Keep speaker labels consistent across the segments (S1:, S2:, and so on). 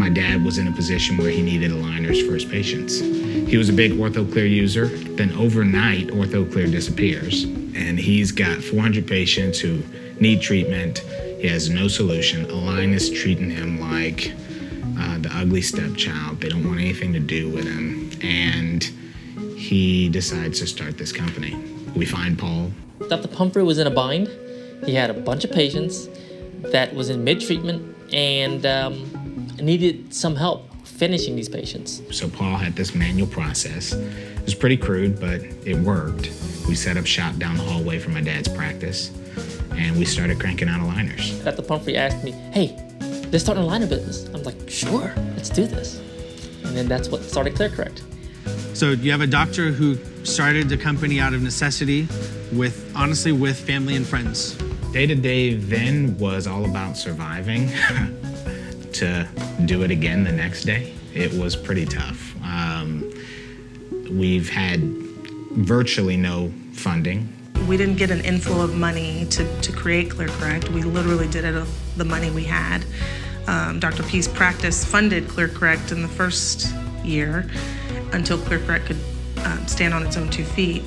S1: my dad was in a position where he needed aligners for his patients. He was a big OrthoClear user. Then overnight, OrthoClear disappears. And he's got 400 patients who need treatment. He has no solution. Align is treating him like the ugly stepchild. They don't want anything to do with him. And he decides to start this company. We find Paul.
S2: Dr. Pumphrey was in a bind. He had a bunch of patients that was in mid-treatment and needed some help finishing these patients.
S1: So Paul had this manual process. It was pretty crude, but it worked. We set up shop down the hallway from my dad's practice, and we started cranking out aligners.
S2: Dr. Pumphrey asked me, hey, let's start an aligner business. I'm like, sure, let's do this. And then that's what started ClearCorrect.
S3: So you have a doctor who started the company out of necessity honestly with family and friends.
S1: Day-to-day then was all about surviving. To do it again the next day, it was pretty tough. We've had virtually no funding.
S4: We didn't get an inflow of money to create ClearCorrect. We literally did it of the money we had. Dr. P's practice funded ClearCorrect in the first year until ClearCorrect could stand on its own 2 feet.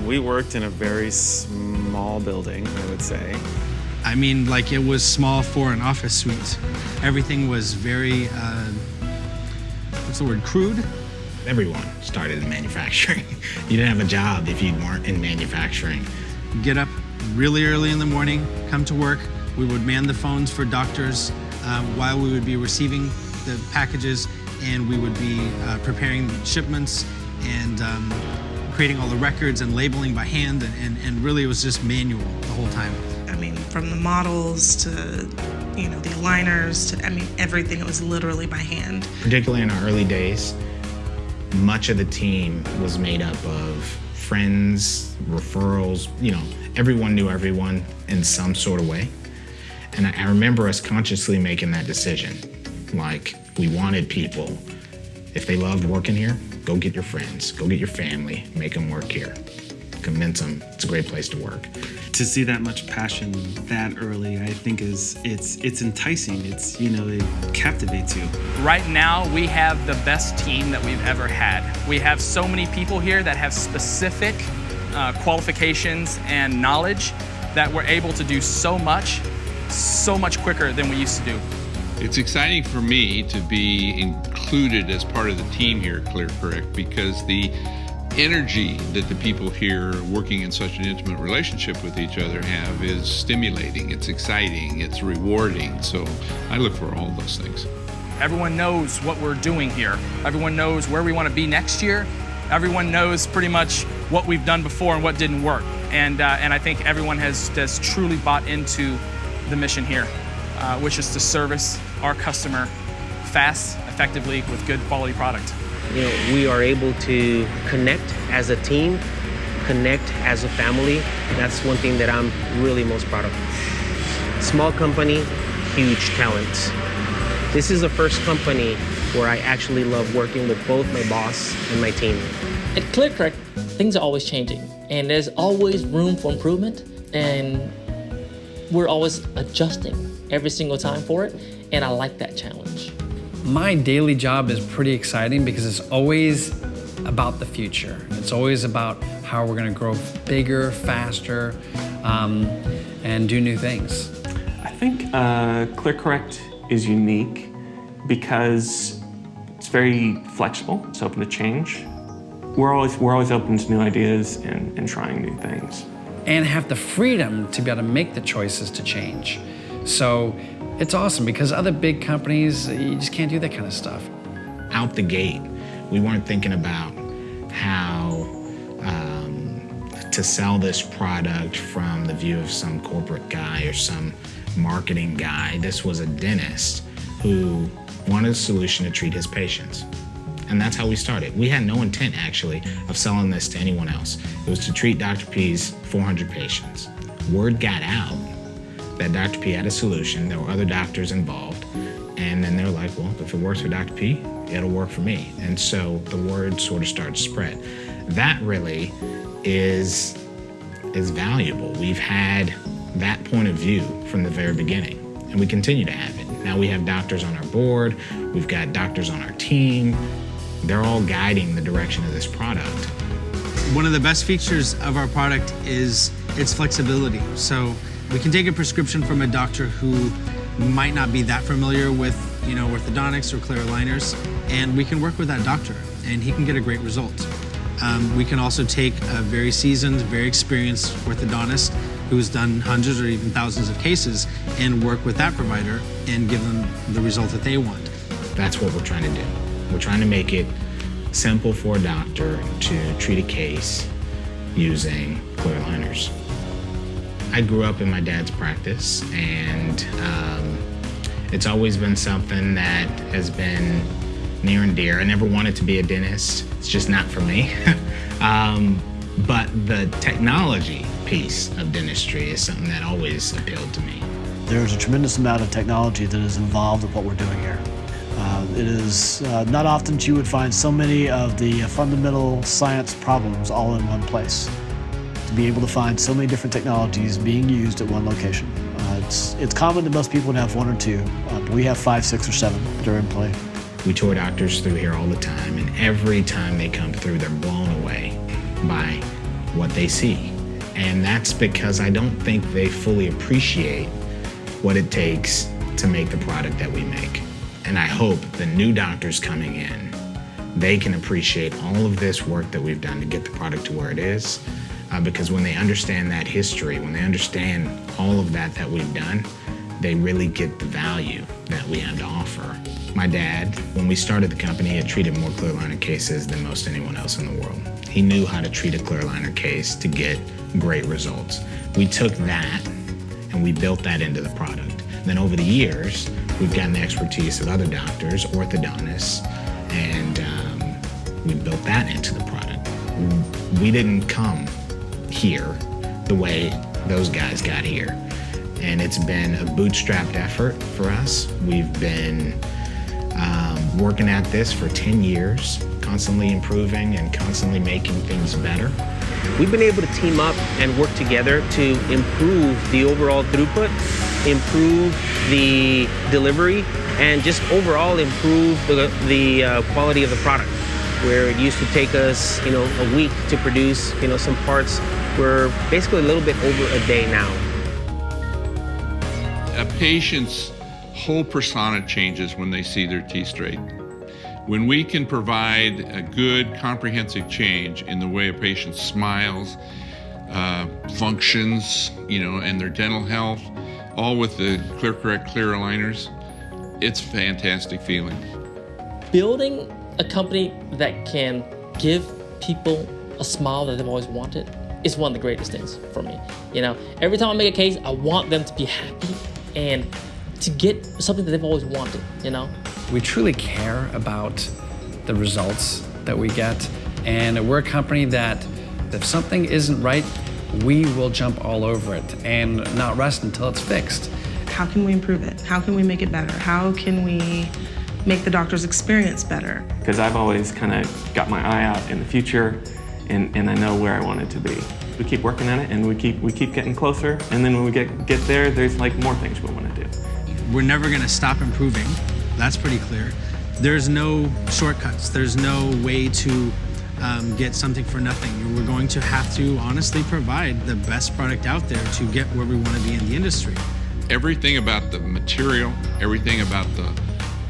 S5: We worked in a very small building, I would say.
S3: I mean, like, it was small for an office suite. Everything was very, what's the word, crude?
S1: Everyone started in manufacturing. You didn't have a job if you weren't in manufacturing.
S3: Get up really early in the morning, come to work. We would man the phones for doctors while we would be receiving the packages, and we would be preparing shipments and creating all the records and labeling by hand, and really it was just manual the whole time.
S4: I mean, from the models to, the aligners to, everything, it was literally by hand.
S1: Particularly in our early days, much of the team was made up of friends, referrals, everyone knew everyone in some sort of way. And I remember us consciously making that decision. Like, we wanted people, if they loved working here, go get your friends, go get your family, make them work here. Convince them it's a great place to work.
S6: To see that much passion that early, I think it's enticing. It captivates you.
S7: Right now, we have the best team that we've ever had. We have so many people here that have specific qualifications and knowledge that we're able to do so much quicker than we used to do.
S8: It's exciting for me to be included as part of the team here at ClearCorrect, because the energy that the people here working in such an intimate relationship with each other have is stimulating, it's exciting, it's rewarding. So I look for all those things.
S7: Everyone knows what we're doing here. Everyone knows where we want to be next year. Everyone knows pretty much what we've done before and what didn't work. And I think everyone has truly bought into the mission here, which is to service our customer fast, effectively, with good quality product.
S9: We are able to connect as a team, connect as a family. That's one thing that I'm really most proud of. Small company, huge talent. This is the first company where I actually love working with both my boss and my team.
S2: At ClearCorrect, things are always changing, and there's always room for improvement, and we're always adjusting every single time for it, and I like that challenge.
S10: My daily job is pretty exciting because it's always about the future. It's always about how we're going to grow bigger, faster, and do new things.
S11: I think ClearCorrect is unique because it's very flexible. It's open to change. We're always open to new ideas and trying new things.
S10: And have the freedom to be able to make the choices to change. So it's awesome because other big companies, you just can't do that kind of stuff.
S1: Out the gate, we weren't thinking about how to sell this product from the view of some corporate guy or some marketing guy. This was a dentist who wanted a solution to treat his patients. And that's how we started. We had no intent, actually, of selling this to anyone else. It was to treat Dr. P's 400 patients. Word got out that Dr. P had a solution. There were other doctors involved. And then they're like, well, if it works for Dr. P, it'll work for me. And so the word sort of started to spread. That really is valuable. We've had that point of view from the very beginning, and we continue to have it. Now we have doctors on our board, we've got doctors on our team. They're all guiding the direction of this product.
S3: One of the best features of our product is its flexibility. So we can take a prescription from a doctor who might not be that familiar with, orthodontics or clear aligners, and we can work with that doctor, and he can get a great result. We can also take a very seasoned, very experienced orthodontist who's done hundreds or even thousands of cases and work with that provider and give them the result that they want.
S1: That's what we're trying to do. We're trying to make it simple for a doctor to treat a case using clear aligners. I grew up in my dad's practice, and it's always been something that has been near and dear. I never wanted to be a dentist. It's just not for me. But the technology piece of dentistry is something that always appealed to me.
S12: There's a tremendous amount of technology that is involved in what we're doing here. It is not often that you would find so many of the fundamental science problems all in one place. To be able to find so many different technologies being used at one location. It's common that most people would have one or two, but we have 5, 6, or 7 that are in play.
S1: We tour doctors through here all the time, and every time they come through, they're blown away by what they see. And that's because I don't think they fully appreciate what it takes to make the product that we make. And I hope the new doctors coming in, they can appreciate all of this work that we've done to get the product to where it is. Because when they understand that history, when they understand all of that we've done, they really get the value that we have to offer. My dad, when we started the company, had treated more clear aligner cases than most anyone else in the world. He knew how to treat a clear aligner case to get great results. We took that and we built that into the product. Then over the years, we've gotten the expertise of other doctors, orthodontists, and we built that into the product. We didn't come here the way those guys got here. And it's been a bootstrapped effort for us. We've been working at this for 10 years, constantly improving and constantly making things better.
S9: We've been able to team up and work together to improve the overall throughput, improve the delivery, and just overall improve the quality of the product. Where it used to take us, a week to produce, some parts, we're basically a little bit over a day now.
S8: A patient's whole persona changes when they see their teeth straight. When we can provide a good, comprehensive change in the way a patient smiles, functions, and their dental health, all with the ClearCorrect clear aligners, it's a fantastic feeling.
S2: Building a company that can give people a smile that they've always wanted is one of the greatest things for me. Every time I make a case, I want them to be happy and to get something that they've always wanted,
S10: We truly care about the results that we get, and we're a company that if something isn't right, we will jump all over it and not rest until it's fixed.
S4: How can we improve it? How can we make it better? How can we make the doctor's experience better?
S11: Because I've always kind of got my eye out in the future, and I know where I want it to be. We keep working at it, and we keep getting closer, and then when we get there, there's more things we want to do.
S3: We're never going to stop improving. That's pretty clear. There's no shortcuts. There's no way to get something for nothing. We're going to have to honestly provide the best product out there to get where we want to be in the industry.
S8: Everything about the material, everything about the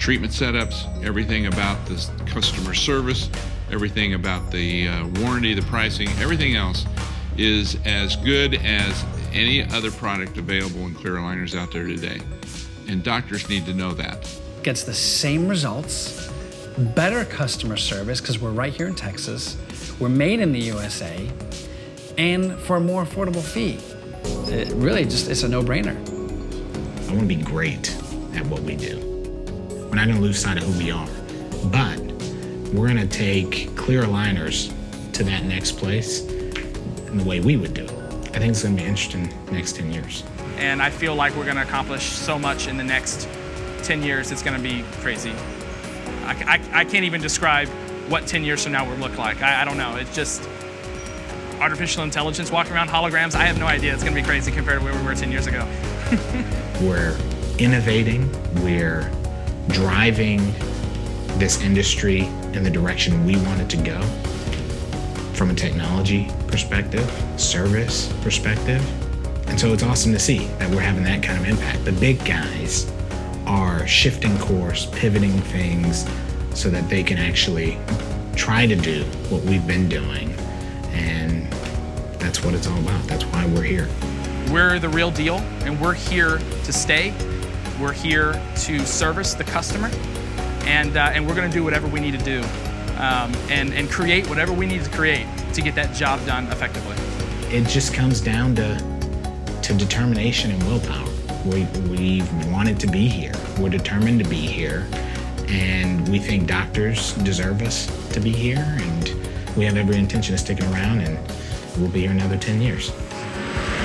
S8: treatment setups, everything about the customer service, everything about the warranty, the pricing, everything else is as good as any other product available in clear aligners out there today. And doctors need to know that.
S10: Gets the same results, better customer service because we're right here in Texas, we're made in the USA, and for a more affordable fee. It really it's a no-brainer.
S1: I want to be great at what we do. We're not going to lose sight of who we are, but we're going to take clear aligners to that next place in the way we would do it. I think it's going to be interesting next 10 years.
S7: And I feel like we're going to accomplish so much in the next 10 years. It's going to be crazy. I can't even describe what 10 years from now will look like. I don't know. It's just artificial intelligence walking around, holograms. I have no idea. It's going to be crazy compared to where we were 10 years ago.
S1: We're innovating, we're driving this industry in the direction we want it to go from a technology perspective, service perspective. And so it's awesome to see that we're having that kind of impact. The big guys are shifting course, pivoting things so that they can actually try to do what we've been doing. And that's what it's all about. That's why we're here.
S7: We're the real deal, and we're here to stay. We're here to service the customer, and we're going to do whatever we need to do and create whatever we need to create to get that job done effectively.
S1: It just comes down to determination and willpower. We wanted to be here. We're determined to be here, and we think doctors deserve us to be here, and we have every intention of sticking around, and we'll be here another 10 years.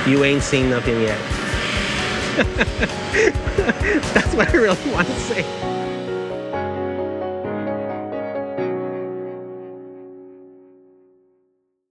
S9: You ain't seen nothing yet. That's what I really want to say.